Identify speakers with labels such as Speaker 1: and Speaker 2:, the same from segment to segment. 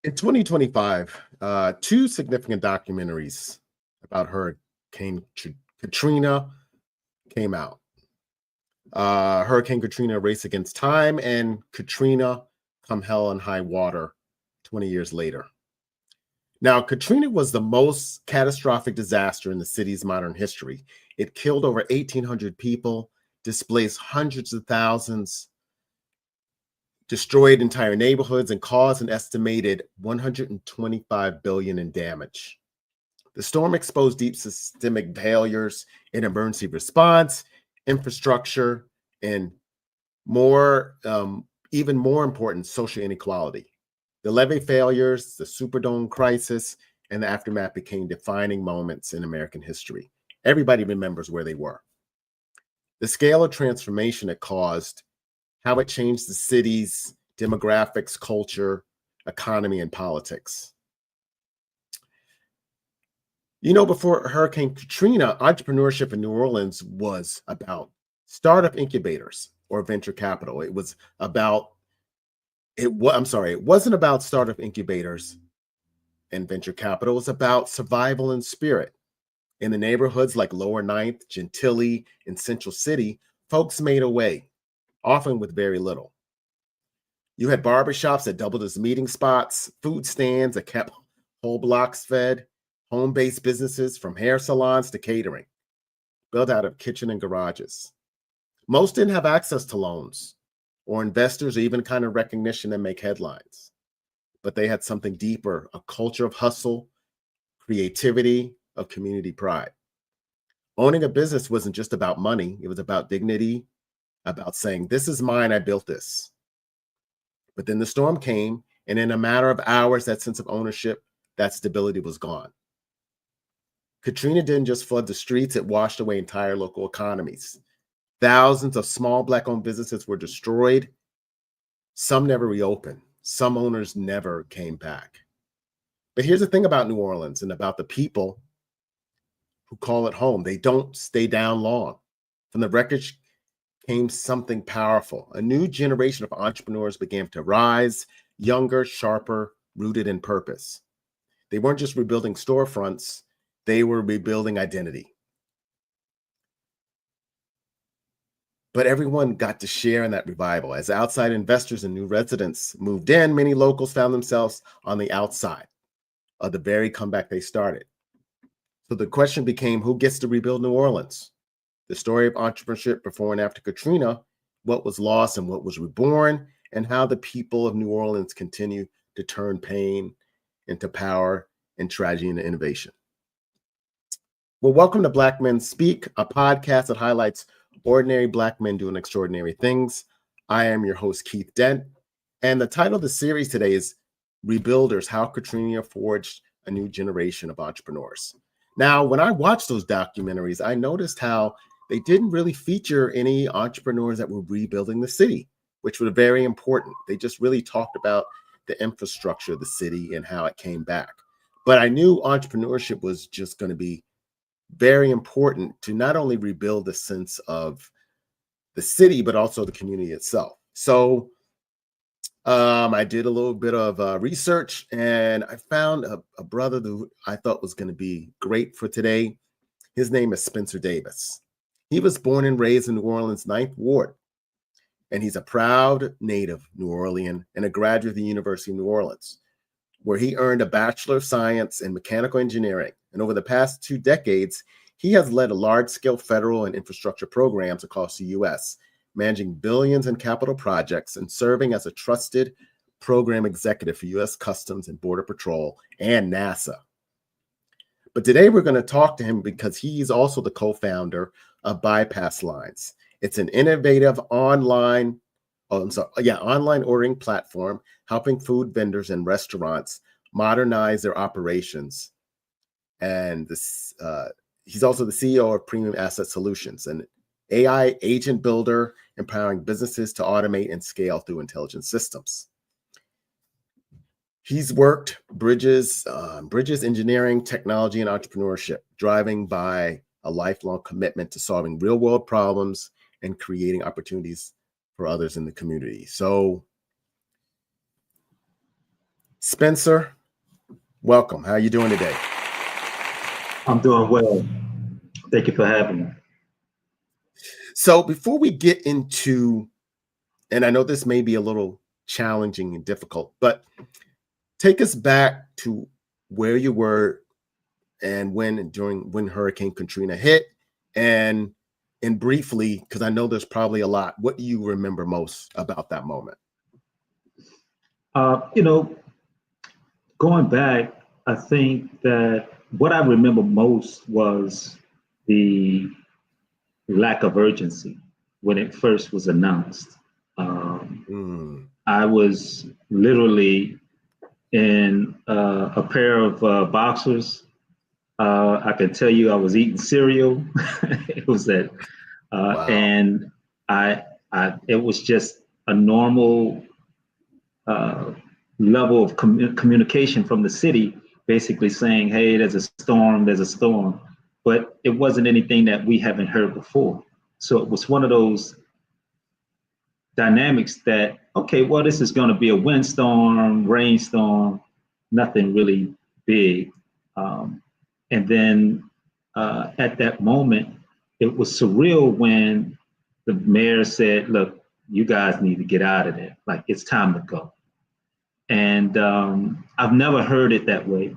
Speaker 1: In 2025, two significant documentaries about Katrina came out. Hurricane Katrina: Race Against Time and Katrina: Come Hell and High Water 20 years later. Now, Katrina was the most catastrophic disaster in the city's modern history. It killed over 1,800 people, displaced hundreds of thousands, destroyed entire neighborhoods, and caused an estimated 125 billion in damage. The storm exposed deep systemic failures in emergency response, infrastructure, and even more important, social inequality. The levee failures, the Superdome crisis, and the aftermath became defining moments in American history. Everybody remembers where they were. The scale of transformation it caused, how it changed the city's demographics, culture, economy, and politics. You know, before Hurricane Katrina, entrepreneurship in New Orleans was about startup incubators or venture capital. It wasn't about startup incubators and venture capital. It was about survival and spirit. In the neighborhoods like Lower Ninth, Gentilly, and Central City, folks made a way, often with very little. You had barbershops that doubled as meeting spots, food stands that kept whole blocks fed, home-based businesses from hair salons to catering, built out of kitchen and garages. Most didn't have access to loans or investors or even kind of recognition that make headlines. But they had something deeper, a culture of hustle, creativity, of community pride. Owning a business wasn't just about money. It was about dignity, about saying, this is mine, I built this. But then the storm came, and in a matter of hours, that sense of ownership, that stability was gone. Katrina didn't just flood the streets, it washed away entire local economies. Thousands of small Black-owned businesses were destroyed. Some never reopened. Some owners never came back. But here's the thing about New Orleans and about the people who call it home. They don't stay down long. From the wreckage came something powerful. A new generation of entrepreneurs began to rise, younger, sharper, rooted in purpose. They weren't just rebuilding storefronts, they were rebuilding identity. But everyone got to share in that revival. As outside investors and new residents moved in, many locals found themselves on the outside of the very comeback they started. So the question became, who gets to rebuild New Orleans? The story of entrepreneurship before and after Katrina, what was lost and what was reborn, and how the people of New Orleans continue to turn pain into power and tragedy into innovation. Well, welcome to Black Men Speak, a podcast that highlights ordinary Black men doing extraordinary things. I am your host, Keith Dent, and the title of the series today is Rebuilders: How Katrina Forged a New Generation of Entrepreneurs. Now, when I watched those documentaries, I noticed how they didn't really feature any entrepreneurs that were rebuilding the city, which was very important. They just really talked about the infrastructure of the city and how it came back. But I knew entrepreneurship was just going to be very important to not only rebuild the sense of the city, but also the community itself. So I did a little bit of research, and I found a brother who I thought was going to be great for today. His name is Spencer Davis. He was born and raised in New Orleans' 9th Ward, and he's a proud native New Orleanian and a graduate of the University of New Orleans, where he earned a Bachelor of Science in Mechanical Engineering. And over the past 2 decades, he has led large-scale federal and infrastructure programs across the U.S., managing billions in capital projects and serving as a trusted program executive for U.S. Customs and Border Patrol and NASA. But today we're going to talk to him because he's also the co-founder of Bypasslines. It's an innovative online ordering platform helping food vendors and restaurants modernize their operations. And he's also the CEO of Premium Asset Solutions, an AI agent builder empowering businesses to automate and scale through intelligent systems. He's worked bridges engineering, technology, and entrepreneurship, driving by a lifelong commitment to solving real-world problems and creating opportunities for others in the community. So Spencer, welcome. How are you doing today?
Speaker 2: I'm doing well. Thank you for having me.
Speaker 1: So before we get into, and I know this may be a little challenging and difficult, but take us back to where you were and when Hurricane Katrina hit, and briefly, because I know there's probably a lot. What do you remember most about that moment?
Speaker 2: Uh, you know, Going back, I think that what I remember most was the lack of urgency when it first was announced. Um,
Speaker 1: Mm,
Speaker 2: I was literally in a pair of boxers. I can tell you I was eating cereal. It was that,
Speaker 1: wow.
Speaker 2: and it was just a normal uh, level of communication from the city, basically saying, "Hey, there's a storm, there's a storm," but it wasn't anything that we haven't heard before. So it was one of those dynamics that, okay, well, this is going to be a windstorm, rainstorm, nothing really big. Um, and then at that moment, it was surreal when the mayor said, "Look, you guys need to get out of there. Like, it's time to go." And I've never heard it that way.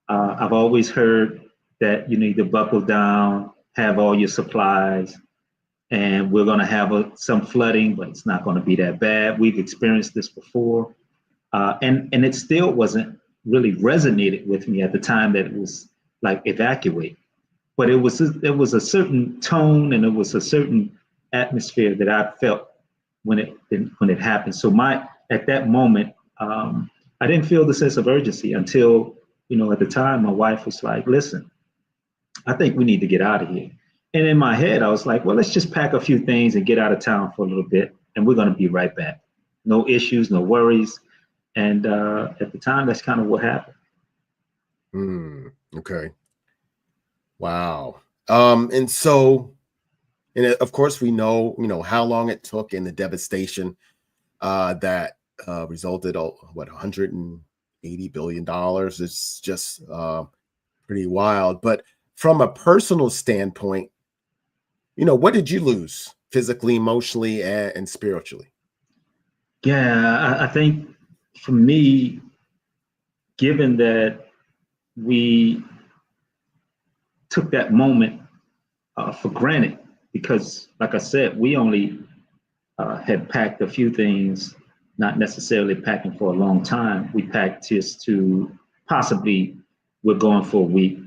Speaker 2: I've always heard that you need to buckle down, have all your supplies, and we're going to have some flooding, but it's not going to be that bad. We've experienced this before, and it still wasn't really resonated with me at the time that it was like evacuate. But it was a certain tone and it was a certain atmosphere that I felt when it happened. So my at that moment, I didn't feel the sense of urgency until at the time my wife was like, "Listen, I think we need to get out of here." And in my head, I was like, "Well, let's just pack a few things and get out of town for a little bit, and we're going to be right back. No issues, no worries." And at the time, that's kind of what happened.
Speaker 1: Okay. Wow. And so, and of course, we know, how long it took and the devastation that resulted, what, $180 billion. It's just pretty wild. But from a personal standpoint, what did you lose physically, emotionally, and spiritually?
Speaker 2: Yeah, I think for me, given that we took that moment for granted, because, like I said, we only had packed a few things, not necessarily packing for a long time. We packed just to possibly we're going for a week,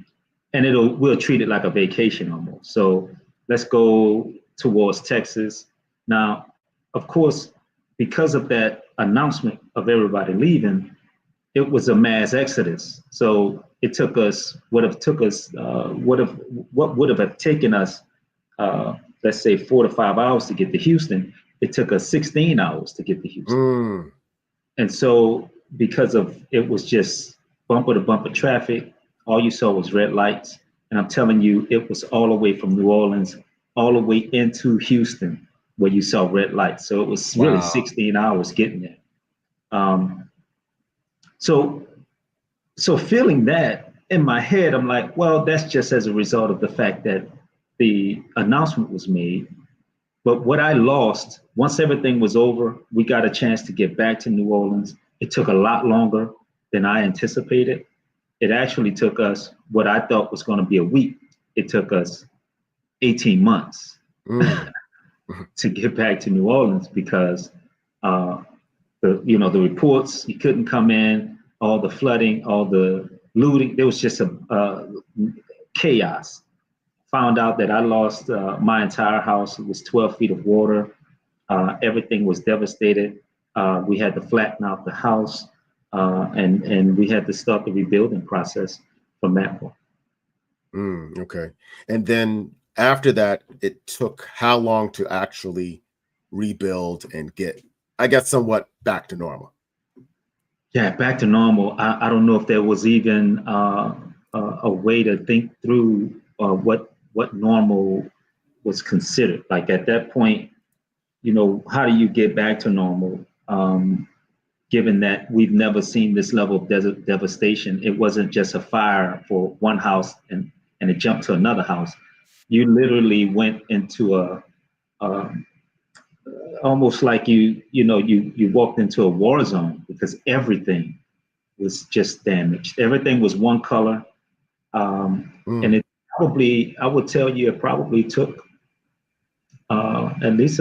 Speaker 2: and we'll treat it like a vacation almost. So let's go towards Texas. Now, of course, because of that announcement of everybody leaving, it was a mass exodus. So it took us what would have taken us let's say 4 to 5 hours to get to Houston. It took us 16 hours to get to Houston.
Speaker 1: Mm,
Speaker 2: And so because of it was just bumper to bumper traffic, all you saw was red lights. And I'm telling you, it was all the way from New Orleans, all the way into Houston, where you saw red lights. So it was really
Speaker 1: wow.
Speaker 2: 16 hours getting there. Um, so so feeling that in my head, I'm like, well, that's just as a result of the fact that the announcement was made. But what I lost, once everything was over, we got a chance to get back to New Orleans. It took a lot longer than I anticipated. It actually took us what I thought was going to be a week. It took us 18 months
Speaker 1: Mm,
Speaker 2: to get back to New Orleans because uh, the reports you couldn't come in, all the flooding, all the looting. There was just a chaos. Found out that I lost my entire house. It was 12 feet of water. Everything was devastated. We had to flatten out the house, and we had to start the rebuilding process from that point.
Speaker 1: okay. And then after that, it took how long to actually rebuild and get, I guess, somewhat back to normal?
Speaker 2: Yeah, back to normal. I don't know if there was even a way to think through what normal was considered. Like at that point, how do you get back to normal? given that we've never seen this level of devastation. It wasn't just a fire for one house and it jumped to another house. You literally went into um, almost like you walked into a war zone because everything was just damaged. Everything was one color. And it probably, I would tell you, it probably took at least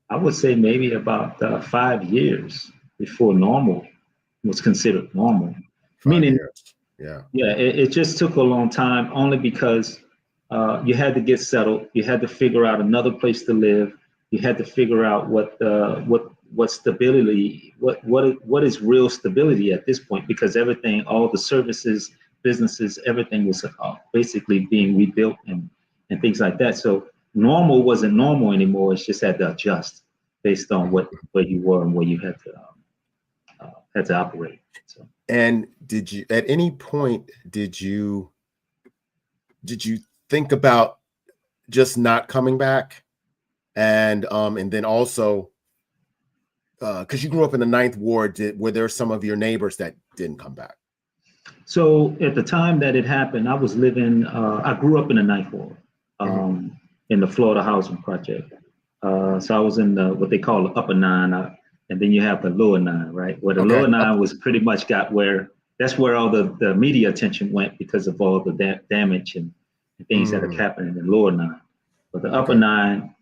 Speaker 2: I would say maybe about 5 years before normal was considered normal.
Speaker 1: 5 years. Yeah.
Speaker 2: Yeah, it just took a long time only because you had to get settled. You had to figure out another place to live. You had to figure out what stability, what is real stability at this point, because everything, all the services, businesses, everything was basically being rebuilt and things like that. So normal wasn't normal anymore. It's just had to adjust based on where you were and where you had to operate. So.
Speaker 1: And did you, at any point, did you think about just not coming back? And then also, because you grew up in the Ninth Ward, were there some of your neighbors that didn't come back?
Speaker 2: So at the time that it happened, I was living, I grew up in the Ninth Ward, in the Florida Housing Project. So I was in what they call the Upper Nine, and then you have the Lower Nine, right? Where the Lower Nine was pretty much that's where all the media attention went because of all the damage and things that are happening in Lower Nine. But the Upper Nine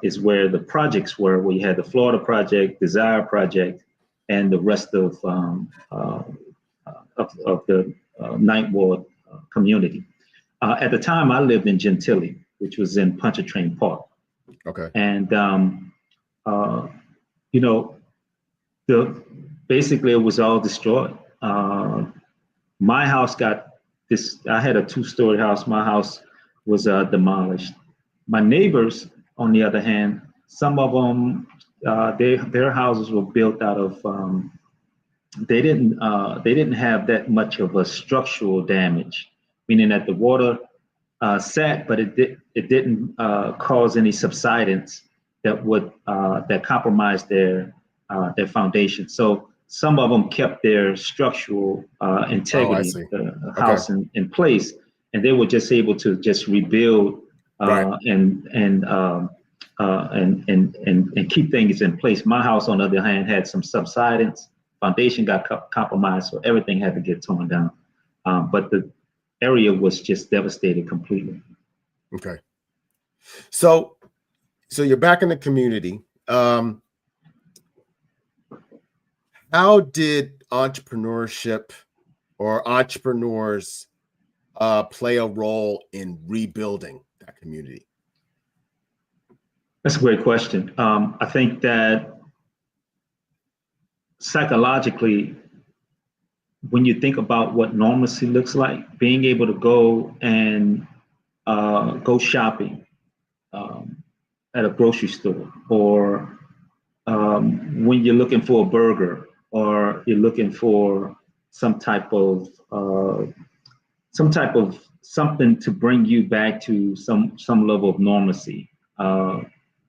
Speaker 2: is where the projects were, where you had the Florida Project, Desire Project, and the rest of the Ninth Ward community. At the time, I lived in Gentilly, which was in Pontchartrain Park.
Speaker 1: Okay.
Speaker 2: And basically it was all destroyed. My house I had a 2-story house. My house was demolished. My neighbors, on the other hand, some of them, their houses were built out of, they didn't have that much of a structural damage, meaning that the water sat, but it didn't cause any subsidence that compromised their foundation. So some of them kept their structural integrity, the house in place, and they were just able to just rebuild and keep things in place. My house, on the other hand, had some subsidence. Foundation got compromised, so everything had to get torn down. But the area was just devastated completely.
Speaker 1: Okay. So you're back in the community. How did entrepreneurship or entrepreneurs play a role in rebuilding that community?
Speaker 2: That's a great question. I think that psychologically, when you think about what normalcy looks like, being able to go and go shopping at a grocery store, or when you're looking for a burger, or you're looking for some type of something to bring you back to some level of normalcy.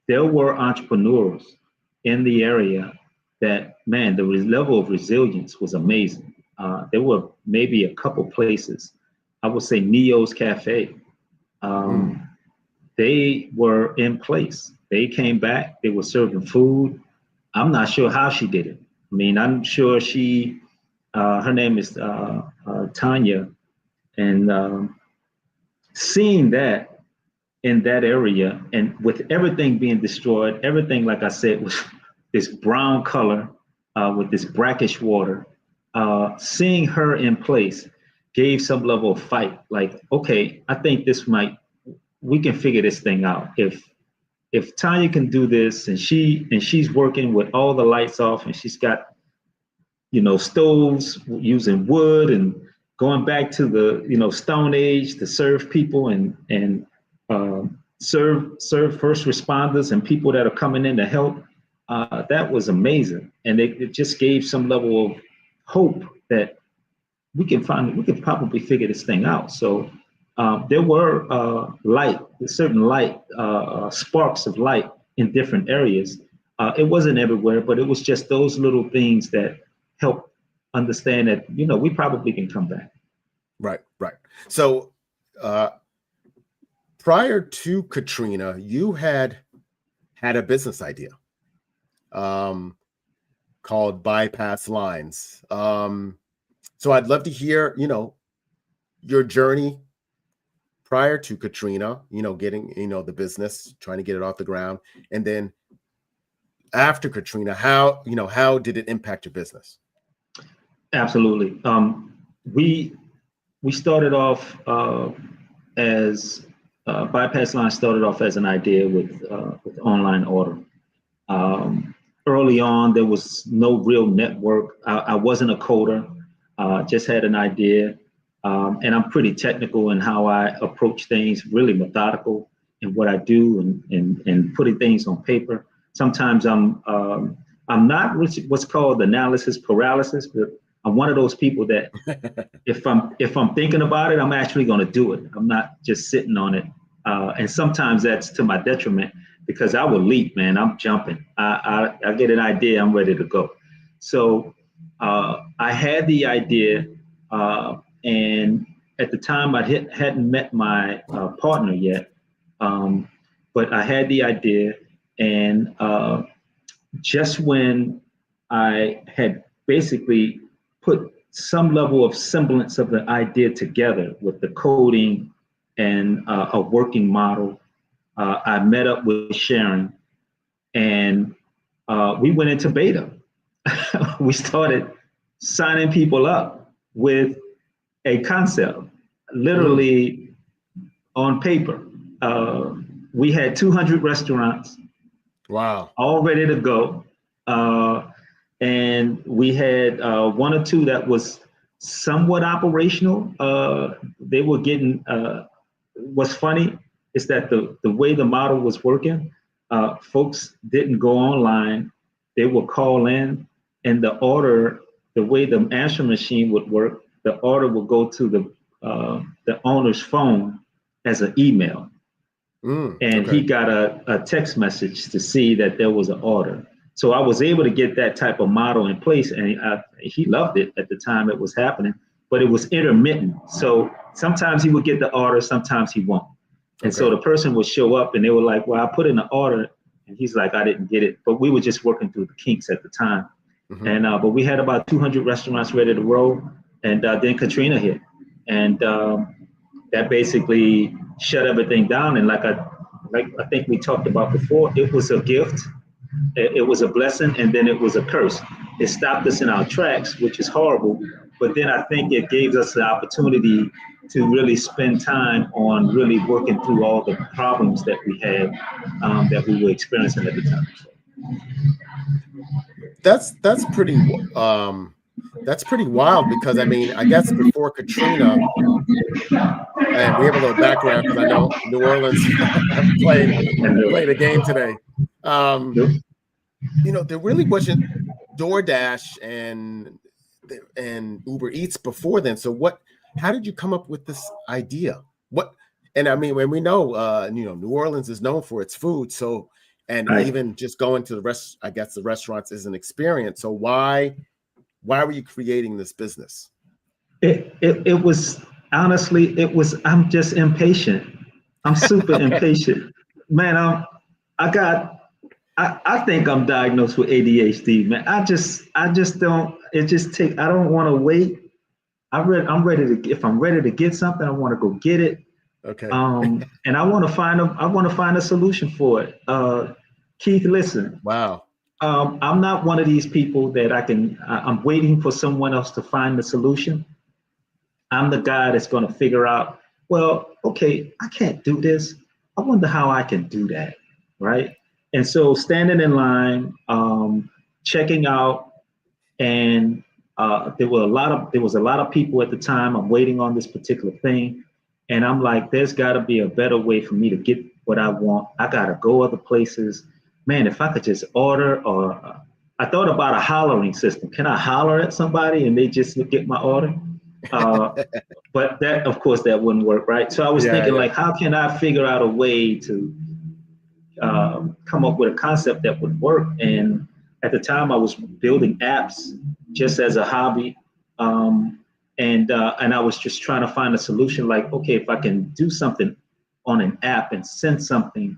Speaker 2: There were entrepreneurs in the area that, man, the level of resilience was amazing. There were maybe a couple places, I would say Neo's Cafe. They were in place. They came back, they were serving food. I'm not sure how she did it. I mean, I'm sure her name is Tanya, and seeing that in that area, and with everything being destroyed, everything, like I said, was this brown color with this brackish water, seeing her in place gave some level of fight. Like, okay, I think we can figure this thing out. If Tanya can do this, and she's working with all the lights off, and she's got, stoves using wood and going back to the, Stone Age to serve people and serve first responders and people that are coming in to help. That was amazing, and it just gave some level of hope that we can probably figure this thing out. So there were certain light sparks of light in different areas. It wasn't everywhere, but it was just those little things that helped understand that, we probably can come back.
Speaker 1: Right, right. So prior to Katrina, you had a business idea called Bypasslines. So I'd love to hear, your journey prior to Katrina, getting, the business, trying to get it off the ground. And then after Katrina, how did it impact your business?
Speaker 2: Absolutely. We started off as Bypasslines started off as an idea with online order. Early on, there was no real network. I wasn't a coder, just had an idea. And I'm pretty technical in how I approach things, really methodical in what I do and putting things on paper. Sometimes I'm not what's called analysis paralysis, but I'm one of those people that if I'm thinking about it, I'm actually going to do it. I'm not just sitting on it. And sometimes that's to my detriment because I will leap, man. I'm jumping. I get an idea, I'm ready to go. So I had the idea, and at the time I hadn't met my partner yet, but I had the idea, and just when I had basically put some level of semblance of the idea together with the coding and a working model, I met up with Sharon, and we went into beta. We started signing people up with a concept, literally on paper. We had 200 restaurants.
Speaker 1: Wow.
Speaker 2: All ready to go. And we had one or two that was somewhat operational. They were getting, what's funny is that the way the model was working, folks didn't go online. They would call in, and the order, the way the answer machine would work, the order would go to the owner's phone as an email. And
Speaker 1: okay.
Speaker 2: He got a text message to see that there was an order. So I was able to get that type of model in place, and he loved it at the time it was happening, but it was intermittent. So sometimes he would get the order, sometimes he won't. And so the person would show up and they were like, well, I put in the order, and he's like, I didn't get it. But we were just working through the kinks at the time. And but we had about 200 restaurants ready to roll, and then Katrina hit. And that basically shut everything down. And like I think we talked about before, it was a gift, it was a blessing, and then it was a curse. It stopped us in our tracks, which is horrible. But then I think it gave us the opportunity to really spend time on really working through all the problems that we had, that we were experiencing at the time.
Speaker 1: That's pretty wild, because I mean, I guess before Katrina, and we have a little background because I know New Orleans played a game today. There really wasn't DoorDash and Uber Eats before then. So how did you come up with this idea? And I mean, when we know, New Orleans is known for its food. So, and even just going to the restaurants is an experience. So why were you creating this business?
Speaker 2: It was, honestly, I'm just impatient. I'm super impatient, man. I think I'm diagnosed with ADHD, man. I just don't, I don't want to wait. I'm ready to, if I'm ready to get something, I want to go get it.
Speaker 1: Okay.
Speaker 2: And I want to find a solution for it. Keith, listen.
Speaker 1: Wow.
Speaker 2: I'm not one of these people that I'm waiting for someone else to find the solution. I'm the guy that's going to figure out, well, okay, I can't do this. I wonder how I can do that, right? And so standing in line, checking out, and there was a lot of people at the time. I'm waiting on this particular thing, and I'm like, there's got to be a better way for me to get what I want. I got to go other places. Man, if I could just order, or I thought about a hollering system. Can I holler at somebody and they just get my order? But that, of course, that wouldn't work, right? So I was thinking, like, how can I figure out a way to come up with a concept that would work. And at the time, I was building apps just as a hobby, and I was just trying to find a solution. Like, okay, if I can do something on an app and send something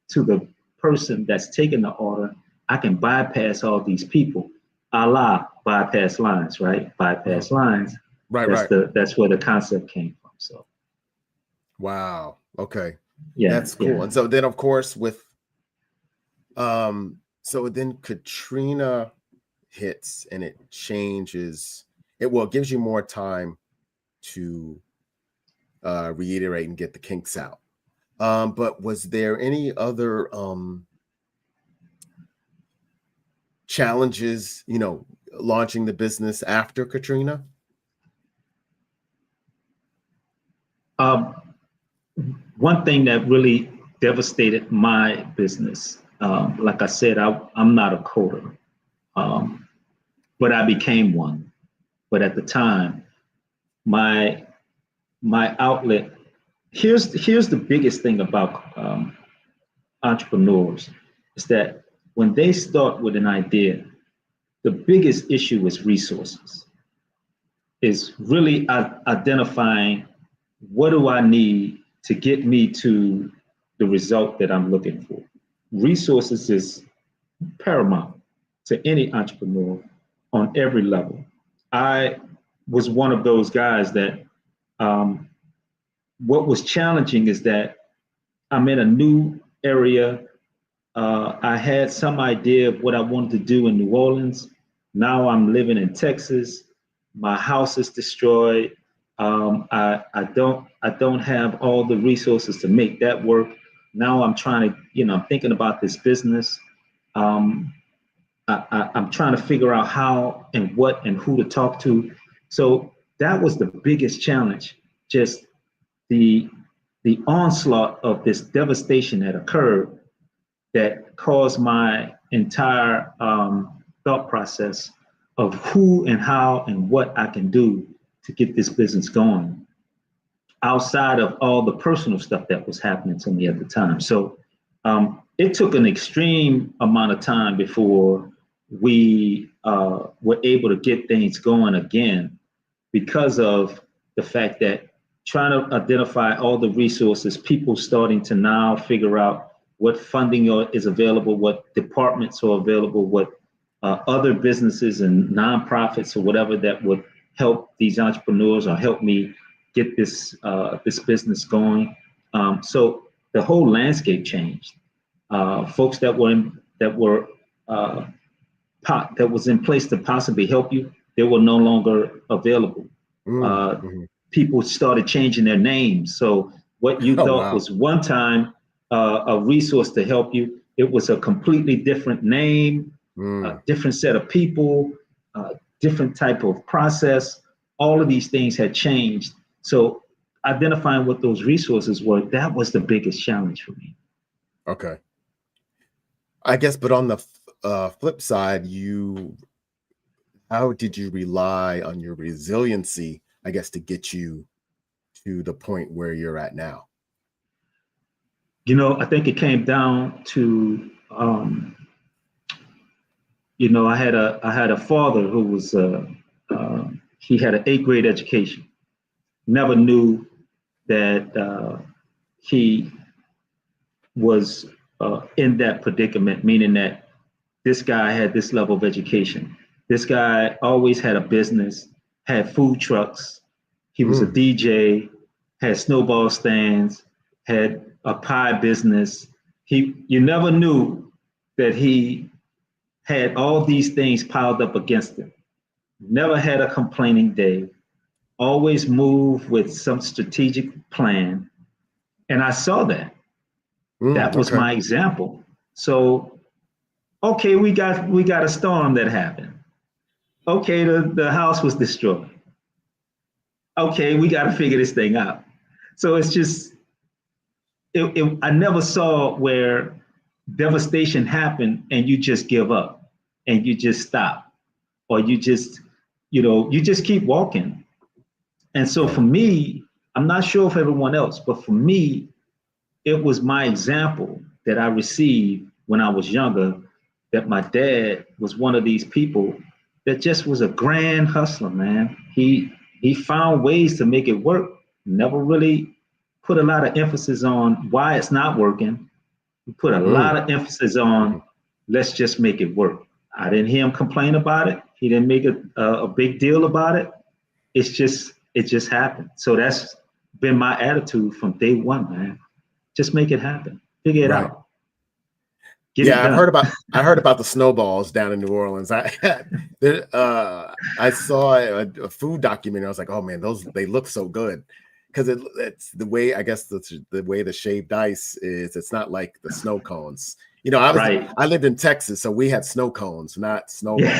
Speaker 2: to the person that's taking the order, I can bypass all these people, a la bypass lines, right? Bypass lines.
Speaker 1: Right,
Speaker 2: That's
Speaker 1: right.
Speaker 2: that's where the concept came from. So
Speaker 1: Wow. Okay.
Speaker 2: yeah,
Speaker 1: That's cool.
Speaker 2: yeah.
Speaker 1: And so then of course with so then Katrina hits and it changes it well, it gives you more time to reiterate and get the kinks out. But was there any other challenges, launching the business after Katrina?
Speaker 2: Um, One thing that really devastated my business, like I said, I'm not a coder, but I became one. But at the time, my my outlet. Here's the biggest thing about entrepreneurs is that when they start with an idea, the biggest issue is resources. Is really identifying what do I need to get me to the result that I'm looking for. Resources is paramount to any entrepreneur on every level. I was one of those guys that what was challenging is that I'm in a new area. I had some idea of what I wanted to do in New Orleans. Now I'm living in Texas. My house is destroyed. I don't have all the resources to make that work. Now I'm trying to, I'm thinking about this business. Um, I'm trying to figure out how and what and who to talk to. So that was the biggest challenge. Just the the onslaught of this devastation that occurred that caused my entire thought process of who and how and what I can do to get this business going outside of all the personal stuff that was happening to me at the time. So it took an extreme amount of time before we were able to get things going again because of the fact that trying to identify all the resources, people starting to now figure out what funding is available, what departments are available, what other businesses and nonprofits or whatever that would help these entrepreneurs or help me get this business going. So the whole landscape changed. Folks that was in place to possibly help you, they were no longer available. Uh,
Speaker 1: Mhm.
Speaker 2: People started changing their names. So what you
Speaker 1: Oh,
Speaker 2: thought
Speaker 1: wow.
Speaker 2: was one time a resource to help you, it was a completely different name, a
Speaker 1: Mm,
Speaker 2: different set of people, different type of process. All of these things had changed. So identifying what those resources were, that was the biggest challenge for me.
Speaker 1: okay. I guess, but on the flip side, how did you rely on your resiliency, I guess, to get you to the point where you're at now?
Speaker 2: I think it came down to I had a father who was he had an eighth grade education. Never knew that he was in that predicament, meaning that this guy had this level of education. This guy always had a business, had food trucks. He was a
Speaker 1: Mm,
Speaker 2: DJ, had snowball stands, had a pie business. You never knew that he had all these things piled up against him. Never had a complaining day. Always moved with some strategic plan. And I saw that. That was
Speaker 1: okay.
Speaker 2: my example. So, okay, we got a storm that happened. Okay, the house was destroyed. Okay, we got to figure this thing out. So it's just, I never saw where devastation happened and you just give up and you just stop or you just keep walking. And so
Speaker 1: Okay.
Speaker 2: for me, I'm not sure for everyone else, but for me, it was my example that I received when I was younger, that my dad was one of these people that just was a grand hustler, man. He found ways to make it work, never really put a lot of emphasis on why it's not working. He put a lot of emphasis on let's just make it work. I didn't hear him complain about it. He didn't make a big deal about it. It just happened. So that's been my attitude from day one, man. Just make it happen. Figure it
Speaker 1: Right.
Speaker 2: out. Get it
Speaker 1: Yeah,
Speaker 2: done.
Speaker 1: I heard about the snowballs down in New Orleans. I saw a food documentary. I was like, oh man, they look so good, because it's the way, I guess the way the shaved ice is. It's not like the snow cones. You know,
Speaker 2: Right.
Speaker 1: I lived in Texas, so we had snow cones, not snowballs.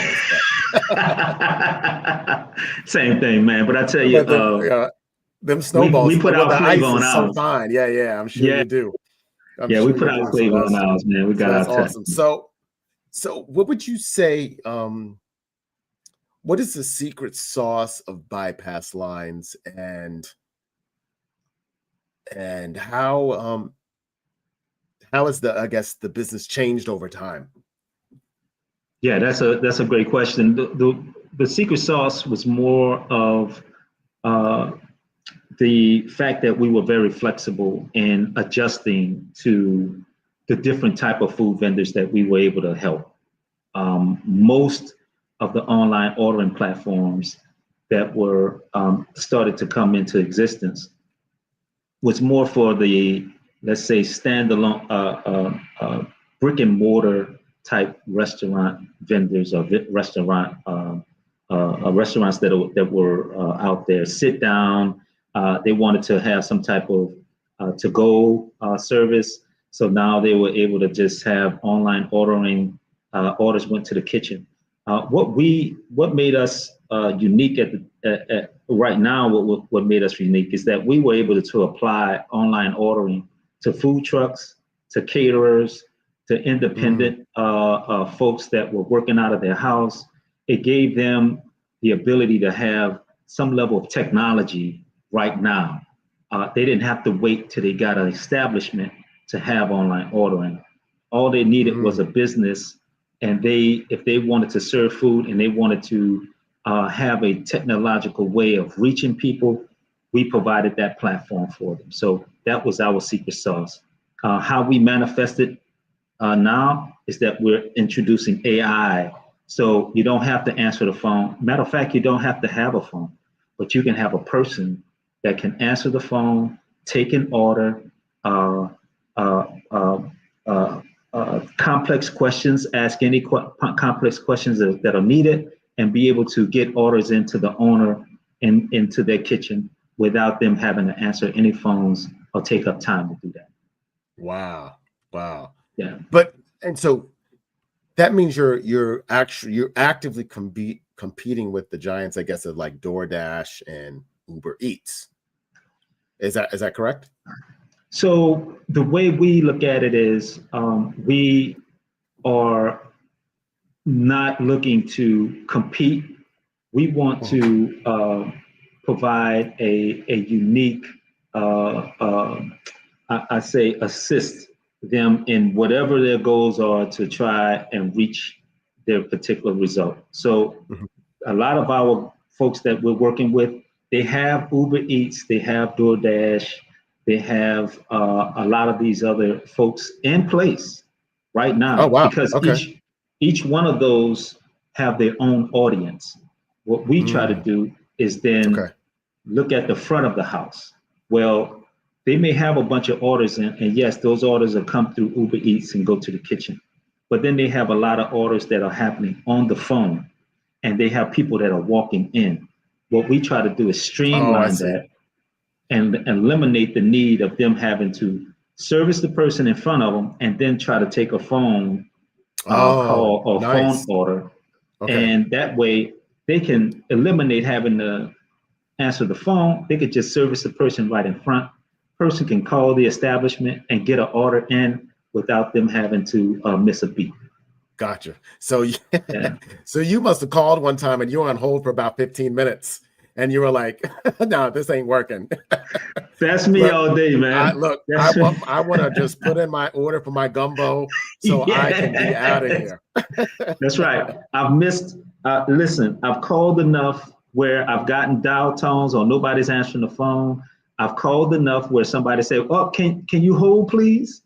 Speaker 2: Same thing, man. But I tell you,
Speaker 1: them
Speaker 2: we
Speaker 1: snowballs,
Speaker 2: put
Speaker 1: well,
Speaker 2: our
Speaker 1: the
Speaker 2: flavor
Speaker 1: ice
Speaker 2: on
Speaker 1: is so
Speaker 2: ours.
Speaker 1: fine. Yeah, I'm sure
Speaker 2: Yeah,
Speaker 1: you do. I'm
Speaker 2: yeah, we
Speaker 1: sure
Speaker 2: put
Speaker 1: you
Speaker 2: our
Speaker 1: do. So
Speaker 2: flavor on ours, man. We got our
Speaker 1: that's
Speaker 2: touch.
Speaker 1: awesome. So what would you say, what is the secret sauce of Bypasslines, and how has I guess the business changed over time?
Speaker 2: Yeah, that's a great question. The secret sauce was more of uh, the fact that we were very flexible in adjusting to the different type of food vendors that we were able to help. Most of the online ordering platforms that were started to come into existence was more for the, let's say, standalone brick and mortar type restaurant vendors, or restaurants that were out there. Sit down. They wanted to have some type of to go service. So now they were able to just have online ordering. Orders went to the kitchen. What made us unique right now, what made us unique is that we were able to apply online ordering to food trucks, to caterers, to independent folks that were working out of their house. It gave them the ability to have some level of technology right now. They didn't have to wait till they got an establishment to have online ordering. All they needed was a business, and if they wanted to serve food and they wanted to have a technological way of reaching people, we provided that platform for them. So that was our secret sauce. How we manifested now is that we're introducing AI. So you don't have to answer the phone. Matter of fact, you don't have to have a phone, but you can have a person that can answer the phone, take an order, uh, uh, uh, complex questions, ask any complex questions that are needed, and be able to get orders into the owner and into their kitchen without them having to answer any phones or take up time to do that.
Speaker 1: Wow.
Speaker 2: Yeah.
Speaker 1: And so that means you're actively competing with the giants, I guess, of like DoorDash and Uber Eats. Is that correct?
Speaker 2: So the way we look at it is we are not looking to compete. We want to provide a unique, I say, assist them in whatever their goals are to try and reach their particular result. So a lot of our folks that we're working with, they have Uber Eats, they have DoorDash, they have a lot of these other folks in place right
Speaker 1: Oh
Speaker 2: now,
Speaker 1: wow.
Speaker 2: because
Speaker 1: Okay.
Speaker 2: each one of those have their own audience. What we try to do is then look at the front of the house. Well, they may have a bunch of orders, and yes, those orders will come through Uber Eats and go to the kitchen. But then they have a lot of orders that are happening on the phone, and they have people that are walking in. What we try to do is
Speaker 1: Oh, I
Speaker 2: streamline
Speaker 1: see.
Speaker 2: that and eliminate the need of them having to service the person in front of them and then try to take a phone
Speaker 1: Oh,
Speaker 2: call or phone
Speaker 1: nice.
Speaker 2: order.
Speaker 1: Okay.
Speaker 2: And that way they can eliminate having to answer the phone. They could just service the person right in front. Person can call the establishment and get an order in without them having to miss a beat.
Speaker 1: Gotcha. So
Speaker 2: Yeah.
Speaker 1: so you must have called one time and you were on hold for about 15 minutes. and you were like, no, this ain't working.
Speaker 2: That's me
Speaker 1: Look,
Speaker 2: all day, man.
Speaker 1: I
Speaker 2: That's
Speaker 1: want to just put in my order for my gumbo so I can be out of
Speaker 2: yes.
Speaker 1: here.
Speaker 2: That's right. I've missed, listen, I've called enough where I've gotten dial tones or nobody's answering the phone. I've called enough where somebody said, oh, can you hold, please?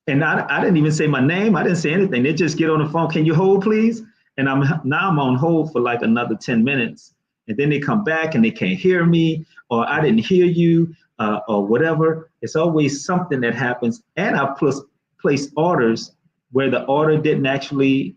Speaker 2: And I didn't even say my name. I didn't say anything. They just get on the phone. Can you hold, please? And I'm on hold for like another 10 minutes. And then they come back and they can't hear me, or I didn't hear you, or whatever. It's always something that happens. And I've placed orders where the order didn't actually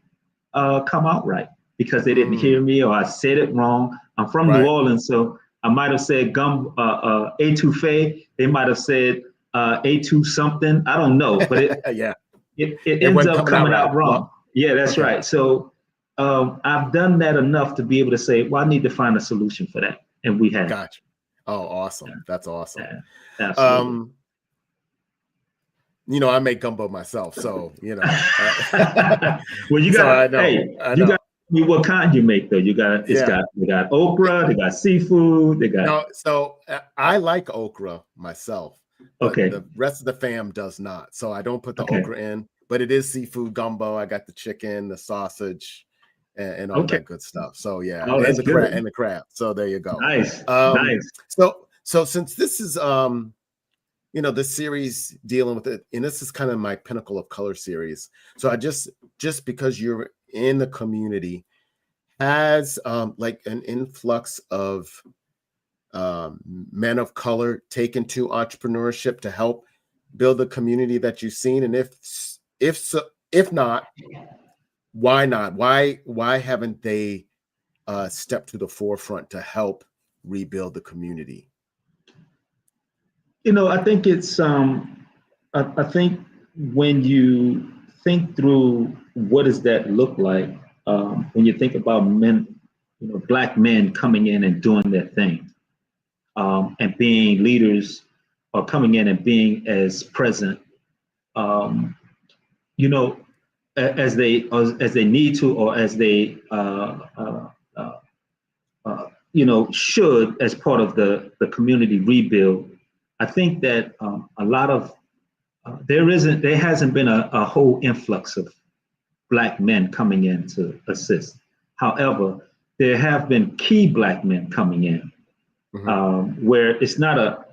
Speaker 2: come out right because they didn't hear me or I said it wrong. I'm from New
Speaker 1: Right.
Speaker 2: Orleans, so I might have said etouffee. They might have said A2 something. I don't know, but
Speaker 1: Yeah,
Speaker 2: it
Speaker 1: it
Speaker 2: ends
Speaker 1: wasn't
Speaker 2: up
Speaker 1: coming out
Speaker 2: coming
Speaker 1: right.
Speaker 2: out wrong.
Speaker 1: Well,
Speaker 2: Yeah, that's
Speaker 1: okay,
Speaker 2: right. So I've done that enough to be able to say, well, I need to find a solution for that, and we have.
Speaker 1: gotcha. Oh, awesome.
Speaker 2: Yeah,
Speaker 1: That's awesome.
Speaker 2: yeah, absolutely.
Speaker 1: I make gumbo myself, so
Speaker 2: Well, you
Speaker 1: so
Speaker 2: got
Speaker 1: I
Speaker 2: to,
Speaker 1: know.
Speaker 2: hey, you got me what kind you make though.
Speaker 1: Yeah.
Speaker 2: They got okra, they got seafood, they got.
Speaker 1: No, so I like okra myself, but
Speaker 2: Okay,
Speaker 1: the rest of the fam does not. So I don't put the
Speaker 2: okay,
Speaker 1: okra in, but it is seafood gumbo. I got the chicken, the sausage, and all
Speaker 2: okay.
Speaker 1: that good stuff. So yeah,
Speaker 2: Oh, that's good.
Speaker 1: and the crab. So there you go.
Speaker 2: Nice,
Speaker 1: Um,
Speaker 2: nice.
Speaker 1: so since this is this series dealing with it, and this is kind of my Pinnacle of Color series. So I just because you're in the community, has like an influx of men of color taken to entrepreneurship to help build the community that you've seen? And if not, why not? Why haven't they stepped to the forefront to help rebuild the community?
Speaker 2: I think it's I think when you think through what does that look like, when you think about men, black men coming in and doing their thing, and being leaders or coming in and being as present, um, you know, as they need to or as they should as part of the community rebuild. I think that a lot of there hasn't been a whole influx of black men coming in to assist. However, there have been key black men coming in, where it's not a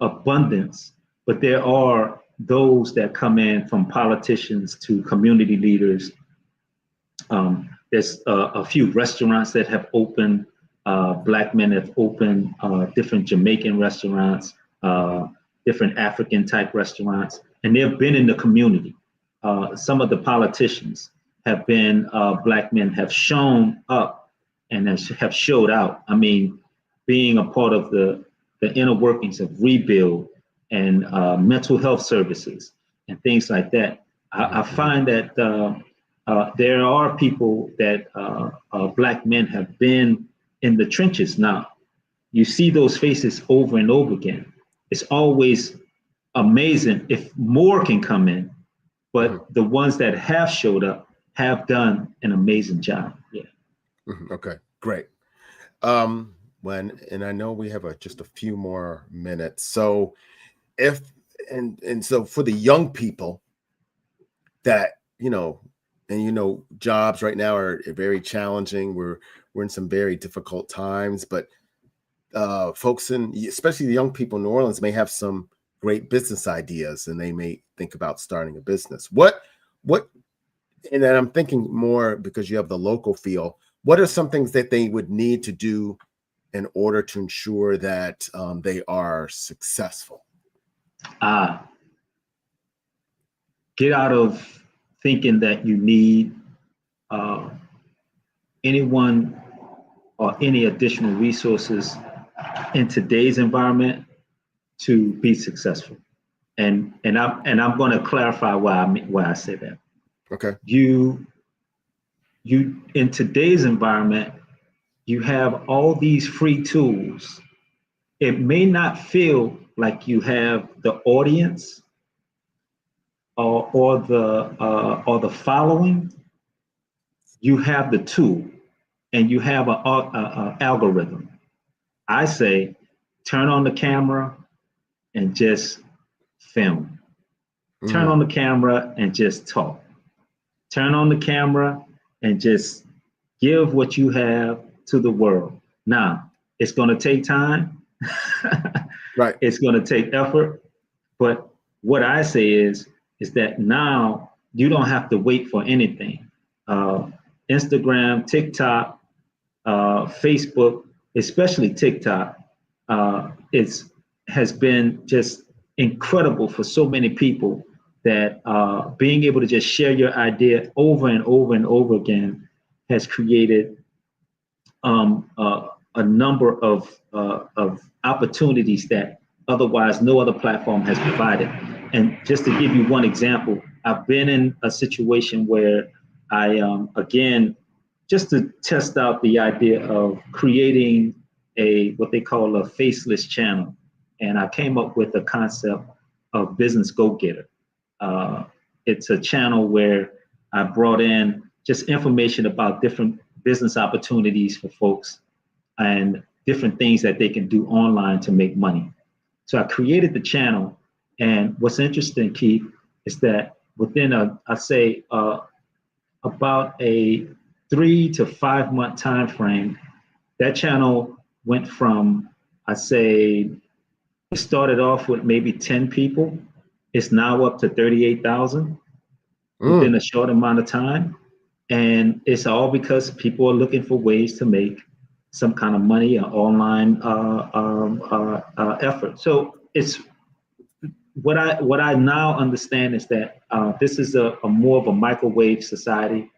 Speaker 2: abundance, but there are those that come in from politicians to community leaders. There's a few restaurants that have opened. Black men have opened different Jamaican restaurants, different African type restaurants, and they've been in the community. Some of the politicians have been black men, have shown up and have showed out. I mean, being a part of the inner workings of rebuild and mental health services and things like that. I find that there are people that black men have been in the trenches now. You see those faces over and over again. It's always amazing if more can come in, but the ones that have showed up have done an amazing job. Yeah.
Speaker 1: Okay, great. And I know we have just a few more minutes. So if and so for the young people that jobs right now are very challenging. We're in some very difficult times, but folks especially the young people in New Orleans may have some great business ideas, and they may think about starting a business. What and then I'm thinking more because you have the local feel. What are some things that they would need to do in order to ensure that they are successful?
Speaker 2: Get out of thinking that you need anyone or any additional resources in today's environment to be successful. And I'm going to clarify why I say that.
Speaker 1: Okay.
Speaker 2: You in today's environment, you have all these free tools. It may not feel like you have the audience or the following. You have the tool, and you have a algorithm. I say, turn on the camera and just film. Turn on the camera and just talk. Turn on the camera and just give what you have to the world. Now, it's going to take time.
Speaker 1: Right.
Speaker 2: It's going to take effort. But what I say is that now you don't have to wait for anything. Instagram, TikTok, Facebook, especially TikTok, has been just incredible for so many people that being able to just share your idea over and over and over again has created a number of opportunities that otherwise no other platform has provided. And just to give you one example, I've been in a situation where I, again, just to test out the idea of creating what they call a faceless channel. And I came up with a concept of Business Go-Getter. It's a channel where I brought in just information about different business opportunities for folks and different things that they can do online to make money. So I created the channel. And what's interesting, Keith, is that within I'd say about a 3 to 5 month time frame, that channel went from, I'd say, it started off with maybe 10 people. It's now up to 38,000 within a short amount of time. And it's all because people are looking for ways to make some kind of money, an online effort. So it's what I now understand is that this is a more of a microwave society,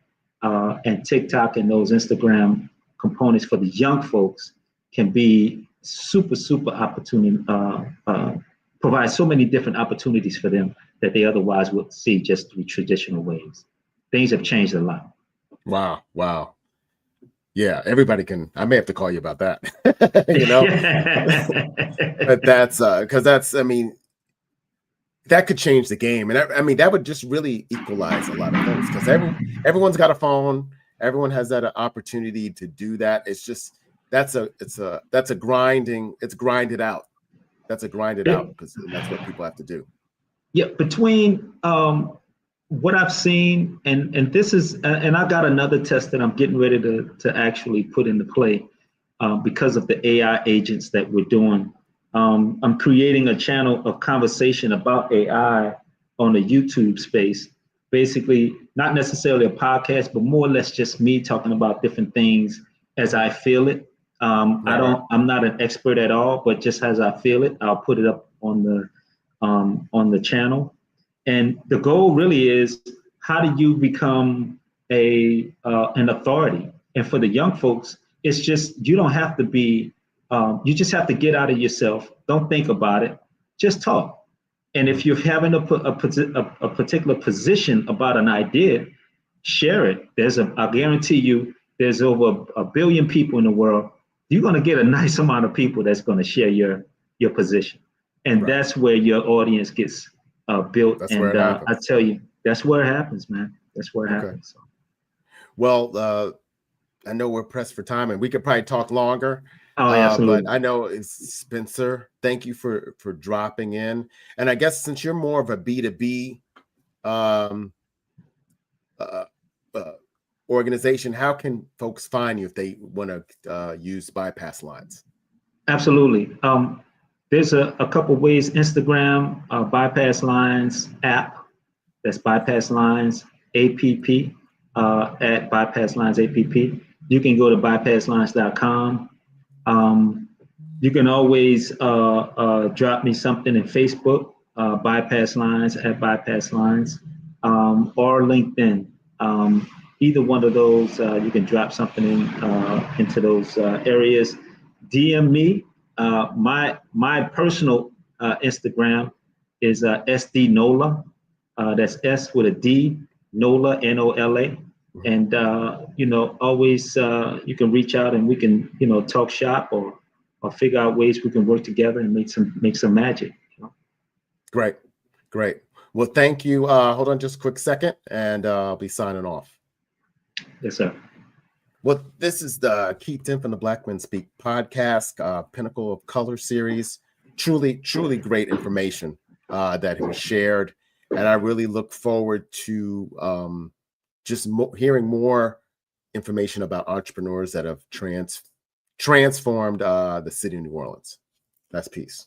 Speaker 2: and TikTok and those Instagram components for the young folks can be super opportunity, provide so many different opportunities for them that they otherwise would see just through traditional ways. Things have changed a lot.
Speaker 1: Wow. Yeah, everybody can. I may have to call you about that. You know, but that's because that's. I mean, that could change the game, and I mean that would just really equalize a lot of folks because everyone's got a phone. Everyone has that opportunity to do that. It's just that's a grinding. It's grinded out. That's a grinded out because that's what people have to do.
Speaker 2: Yeah, between what I've seen, and this is, and I got another test that I'm getting ready to actually put into play because of the AI agents that we're doing. I'm creating a channel of conversation about AI on the YouTube space. Basically, not necessarily a podcast, but more or less just me talking about different things as I feel it. I'm not an expert at all, but just as I feel it, I'll put it up on the channel. And the goal really is, how do you become an authority? And for the young folks, it's just, you don't have to be, you just have to get out of yourself. Don't think about it. Just talk. And if you're having a particular position about an idea, share it. I guarantee you, there's over a billion people in the world. You're going to get a nice amount of people that's going to share your position. And that's where your audience gets built.
Speaker 1: That's where it happens.
Speaker 2: I tell you, that's where it happens, man. That's where it happens. So.
Speaker 1: Well, I know we're pressed for time, and we could probably talk longer.
Speaker 2: Oh, absolutely.
Speaker 1: But I know Spencer, thank you for dropping in. And I guess since you're more of a B2B organization, how can folks find you if they want to use Bypasslines?
Speaker 2: Absolutely. There's a couple ways. Instagram, Bypasslines app. That's Bypasslines app, at Bypasslines app. You can go to bypasslines.com. You can always drop me something in Facebook, Bypasslines at Bypasslines, or LinkedIn. Either one of those, you can drop something into those areas. DM me. My personal Instagram is SD Nola. That's S with a D, Nola, Nola. And always you can reach out and we can talk shop or figure out ways we can work together and make some magic.
Speaker 1: Great. Well, thank you. Hold on just a quick second, and I'll be signing off.
Speaker 2: Yes, sir.
Speaker 1: Well, this is the Keith Tim from the Black Men Speak podcast, Pinnacle of Color series. Truly, truly great information that was shared. And I really look forward to just hearing more information about entrepreneurs that have transformed the city of New Orleans. That's peace.